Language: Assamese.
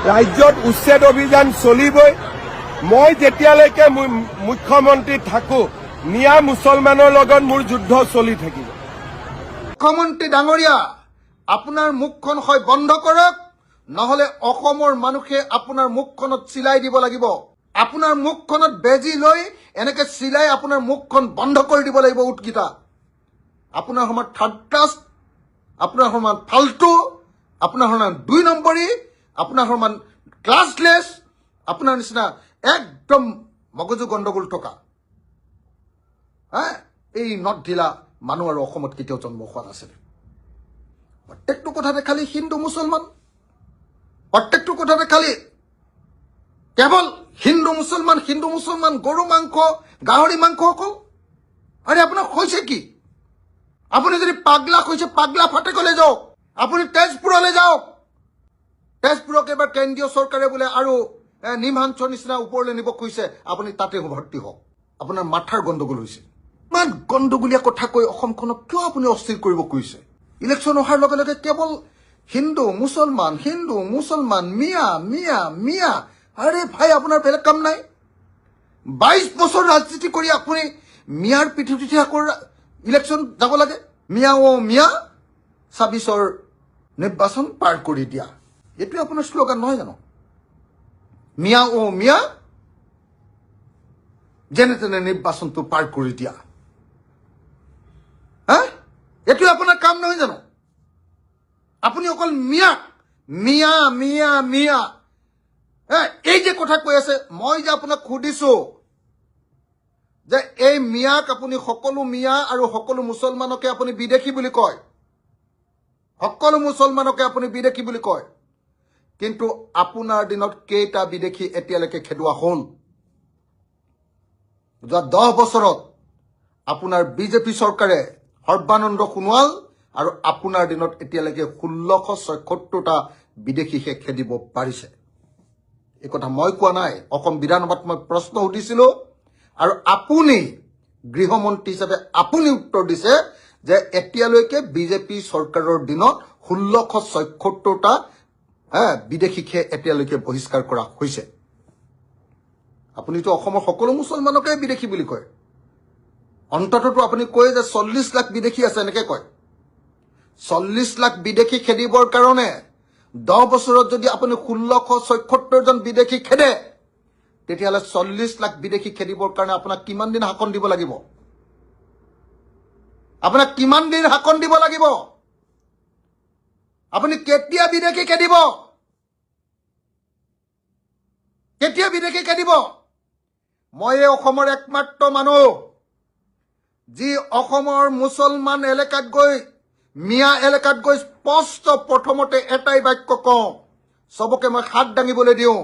ৰাজ্যত উচ্ছেদ অভিযান চলিবই। মই যেতিয়ালৈকে মুখ্যমন্ত্ৰী থাকো মিয়া মুছলমানৰ লগত মোৰ যুদ্ধ চলি থাকিব। মুখ্যমন্ত্ৰী ডাঙৰীয়া, আপোনাৰ মুখখন হয় বন্ধ কৰক, নহলে অসমৰ মানুহে আপোনাৰ মুখখনত চিলাই দিব লাগিব। আপোনাৰ মুখখনত বেজি লৈ এনেকে চিলাই আপোনাৰ মুখখন বন্ধ কৰি দিব লাগিব। উটকিটা আপোনাৰ সমান থাৰ্ড ক্লাছ, আপোনাৰ সমান ফাল্টু, আপোনাৰ সমান 2 নম্বৰী, আপোনাৰ সমান ক্লাছলেছ, আপোনাৰ নিচিনা একদম মগজু গণ্ডগোল থকা এই নট ঢিলা মানুহ আৰু অসমত কেতিয়াও জন্ম হোৱা নাছিল। প্ৰত্যেকটো কথাতে খালি হিন্দু মুছলমান, প্ৰত্যেকটো কথাতে খালি কেৱল হিন্দু মুছলমান, গৰু মাংস, গাহৰি মাংস অকল। আৰে আপোনাৰ হৈছে কি? আপুনি যদি পাগলা হৈছে, পাগলা ফাটেকলৈ যাওক, আপুনি তেজপুৰলৈ যাওক। তেজপুৰক এবাৰ কেন্দ্ৰীয় চৰকাৰে বোলে আৰু নিমহাঞ্চৰ নিচিনা ওপৰলৈ নিব খুজিছে, আপুনি তাতে ভৰ্তি হওক। আপোনাৰ মাথাৰ গণ্ডগোল হৈছে। ইমান গণ্ডগোলীয়া কথা কৈ অসমখনক কিয় আপুনি অস্থিৰ কৰিব খুজিছে? ইলেকশ্যন অহাৰ লগে লগে কেৱল হিন্দু মুছলমান, মিয়া। আৰে ভাই, আপোনাৰ বেলেগ কাম নাই? 22 বছৰ ৰাজনীতি কৰি আপুনি মিয়াৰ পিঠিত আকৌ ইলেকশ্যন যাব লাগে? মিয়া 26ৰ নিৰ্বাচন পাৰ কৰি দিয়া, এইটোৱে আপোনাৰ শ্লোগান নহয় জানো? মিয়া যেনে তেনে নিৰ্বাচনটো পাৰ কৰি দিয়া, এইটোৱে আপোনাৰ কাম নহয় জানো? আপুনি অকল মিয়া এই যে কথা কৈ আছে, মই যে আপোনাক সুধিছো যে এই মিয়াক আপুনি সকলো মিয়া আৰু সকলো মুছলমানকে আপুনি বিদেশী বুলি কয়, সকলো মুছলমানকে আপুনি বিদেশী বুলি কয়, কিন্তু আপোনাৰ দিনত কেইটা বিদেশী এতিয়ালৈকে খেদোৱা হ'ল? যোৱা 10 বছৰত আপোনাৰ বিজেপি চৰকাৰে সৰ্বানন্দ সোণোৱাল আৰু আপোনাৰ দিনত এতিয়ালৈকে 1676টা বিদেশীহে খেদিব পাৰিছে। এই কথা মই কোৱা নাই, অসম বিধানসভাত মই প্ৰশ্ন সুধিছিলো আৰু আপুনি গৃহমন্ত্ৰী হিচাপে আপুনি উত্তৰ দিছে যে এতিয়ালৈকে বিজেপি চৰকাৰৰ দিনত 1676টা বিদেশীকে এতিয়ালৈকে বহিষ্কাৰ কৰা হৈছে। আপুনিতো অসমৰ সকলো মুছলমানকে বিদেশী বুলি কয়। অন্ততঃ আপুনি কয় যে 40 লাখ বিদেশী আছে, এনেকে কয়। 40 লাখ বিদেশী খেদিবৰ কাৰণে 10 বছৰত যদি আপুনি 1676 জন বিদেশী খেদে, তেতিয়াহ'লে 40 লাখ বিদেশী খেদিবৰ কাৰণে আপোনাক কিমান দিন শাসন দিব লাগিব? আপোনাক কিমান দিন শাসন দিব লাগিব? আপুনি কেতিয়া বিদেশী খেদিব? কেতিয়া বিদেশী খেদিব? মই এই অসমৰ একমাত্ৰ মানুহ যি অসমৰ মুছলমান এলেকাত গৈ, মিয়া এলেকাত গৈ স্পষ্ট প্ৰথমতে এটাই বাক্য কওঁ, চবকে মই হাত দাঙিবলৈ দিওঁ